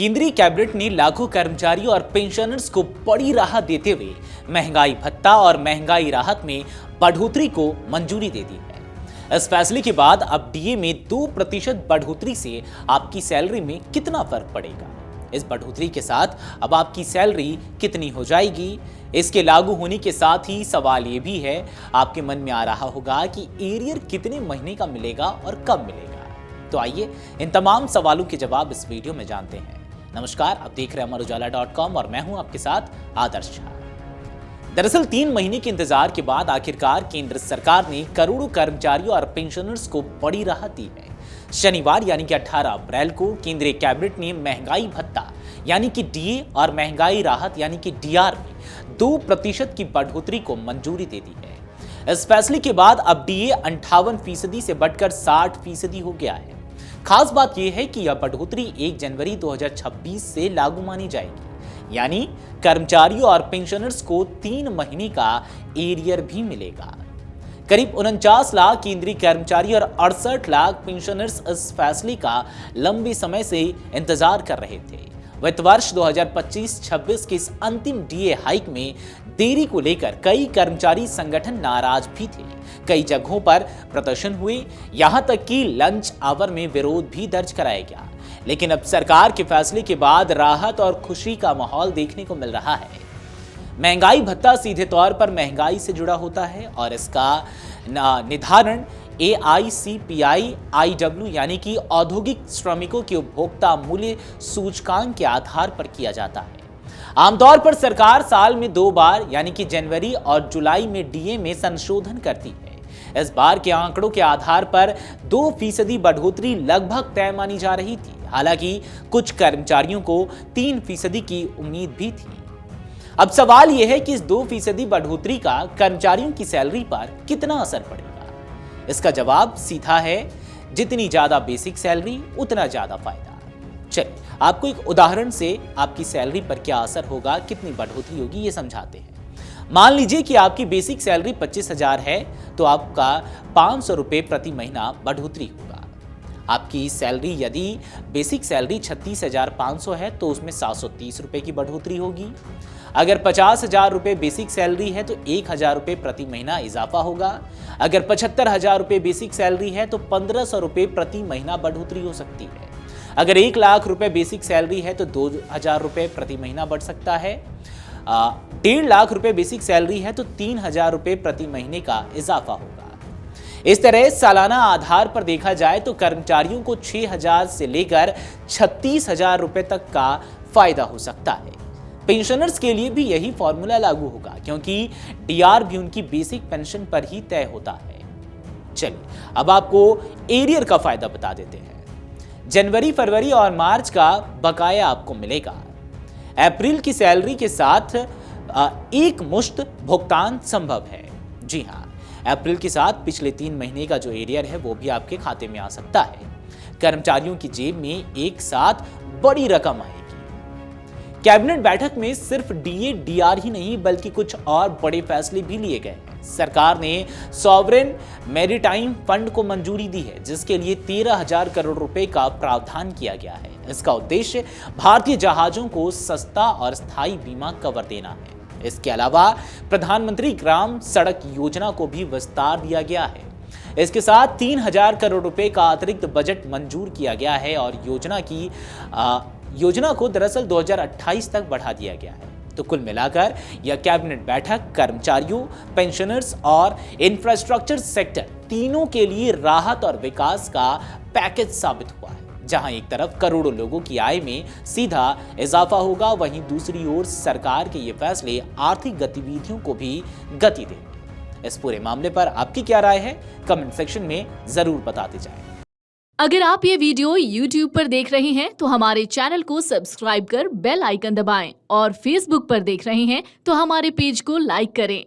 केंद्रीय कैबिनेट ने लाखों कर्मचारियों और पेंशनर्स को बड़ी राहत देते हुए महंगाई भत्ता और महंगाई राहत में बढ़ोतरी को मंजूरी दे दी है। इस फैसले के बाद अब डीए में 2% बढ़ोतरी से आपकी सैलरी में कितना फर्क पड़ेगा? इस बढ़ोतरी के साथ अब आपकी सैलरी कितनी हो जाएगी? इसके लागू होने के साथ ही सवाल ये भी है, आपके मन में आ रहा होगा कि एरियर कितने महीने का मिलेगा और कब मिलेगा? तो आइए इन तमाम सवालों के जवाब इस वीडियो में जानते हैं। नमस्कार, आप देख रहे हैं अमरउजाला.com और मैं हूं आपके साथ आदर्श झा। दरअसल 3 महीने के इंतजार के बाद आखिरकार केंद्र सरकार ने करोड़ों कर्मचारियों और पेंशनर्स को बड़ी राहत दी है। शनिवार यानी कि 18 अप्रैल को केंद्रीय कैबिनेट ने महंगाई भत्ता यानी कि डीए और महंगाई राहत यानी कि डीआर में 2% की बढ़ोतरी को मंजूरी दे दी है। इस फैसले के बाद अब डीए 58% से बढ़कर 60% हो गया है। खास बात यह है कि यह बढ़ोतरी 1 जनवरी 2026 से लागू मानी जाएगी, यानी कर्मचारियों और पेंशनर्स को 3 महीने का एरियर भी मिलेगा। करीब 49 लाख केंद्रीय कर्मचारी और 68 लाख पेंशनर्स इस फैसले का लंबे समय से इंतजार कर रहे थे। वित्त वर्ष 2025-26 के इस अंतिम डीए हाइक में देरी को लेकर कई कर्मचारी संगठन नाराज भी थे। कई जगहों पर प्रदर्शन हुए, यहां तक कि लंच आवर में विरोध भी दर्ज कराया गया। लेकिन अब सरकार के फैसले के बाद राहत और खुशी का माहौल देखने को मिल रहा है। महंगाई भत्ता सीधे तौर पर महंगाई से जुड़ा होता है और इसका निर्धारण AICPI-IW यानी कि औद्योगिक श्रमिकों के उपभोक्ता मूल्य सूचकांक के आधार पर किया जाता है। आमतौर पर सरकार साल में 2 बार यानी कि जनवरी और जुलाई में डीए में संशोधन करती है। इस बार के आंकड़ों के आधार पर 2% बढ़ोतरी लगभग तय मानी जा रही थी। हालांकि कुछ कर्मचारियों को 3% की उम्मीद भी थी। अब सवाल यह है कि इस 2% बढ़ोतरी का कर्मचारियों की सैलरी पर कितना असर पड़ेगा? इसका जवाब सीधा है, जितनी ज्यादा बेसिक सैलरी उतना ज्यादा फायदा। चलिए आपको एक उदाहरण से आपकी सैलरी पर क्या असर होगा, कितनी बढ़ोतरी होगी, ये समझाते हैं। मान लीजिए कि आपकी बेसिक सैलरी 25,000 है तो आपका 500 रुपए प्रति महीना बढ़ोतरी होगा। आपकी सैलरी यदि बेसिक सैलरी 36,500 है तो उसमें 730 रुपए की बढ़ोतरी होगी। अगर 50,000 रुपए बेसिक सैलरी है तो 1,000 रुपए प्रति महीना इजाफा होगा। अगर 75,000 रुपए बेसिक सैलरी है तो 1,500 रुपए प्रति महीना बढ़ोतरी हो सकती है। अगर 1 लाख रुपए बेसिक सैलरी है तो 2,000 रुपए प्रति महीना बढ़ सकता है। 1.5 लाख रुपए बेसिक सैलरी है तो 3,000 रुपए प्रति महीने का इजाफा होगा। इस तरह सालाना आधार पर देखा जाए तो कर्मचारियों को 6,000 से लेकर 36,000 रुपए तक का फायदा हो सकता है। पेंशनर्स के लिए भी यही फॉर्मूला लागू होगा, क्योंकि डीआर भी उनकी बेसिक पेंशन पर ही तय होता है। चलिए अब आपको एरियर का फायदा बता देते हैं। जनवरी, फरवरी और मार्च का बकाया आपको मिलेगा। अप्रैल की सैलरी के साथ एक मुश्त भुगतान संभव है। जी हाँ, अप्रैल के साथ पिछले 3 महीने का जो एरियर है वो भी आपके खाते में आ सकता है। कर्मचारियों की जेब में एक साथ बड़ी रकम आएगी। कैबिनेट बैठक में सिर्फ डीए डीआर ही नहीं बल्कि कुछ और बड़े फैसले भी लिए गए हैं। सरकार ने सॉवरेन मैरीटाइम फंड को मंजूरी दी है, जिसके लिए 13,000 करोड़ रुपए का प्रावधान किया गया है। इसका उद्देश्य भारतीय जहाजों को सस्ता और स्थायी बीमा कवर देना है। इसके अलावा प्रधानमंत्री ग्राम सड़क योजना को भी विस्तार दिया गया है। इसके साथ 3,000 करोड़ रुपए का अतिरिक्त बजट मंजूर किया गया है और योजना को दरअसल 2028 तक बढ़ा दिया गया है। तो कुल मिलाकर यह कैबिनेट बैठक कर्मचारियों, पेंशनर्स और इंफ्रास्ट्रक्चर सेक्टर तीनों के लिए राहत और विकास का पैकेज साबित हुआ है। जहां एक तरफ करोड़ों लोगों की आय में सीधा इजाफा होगा, वहीं दूसरी ओर सरकार के ये फैसले आर्थिक गतिविधियों को भी गति देंगे। इस पूरे मामले पर आपकी क्या राय है, कमेंट सेक्शन में जरूर बताते जाएं। अगर आप ये वीडियो YouTube पर देख रहे हैं तो हमारे चैनल को सब्सक्राइब कर बेल आइकन दबाएं और Facebook पर देख रहे हैं तो हमारे पेज को लाइक करें।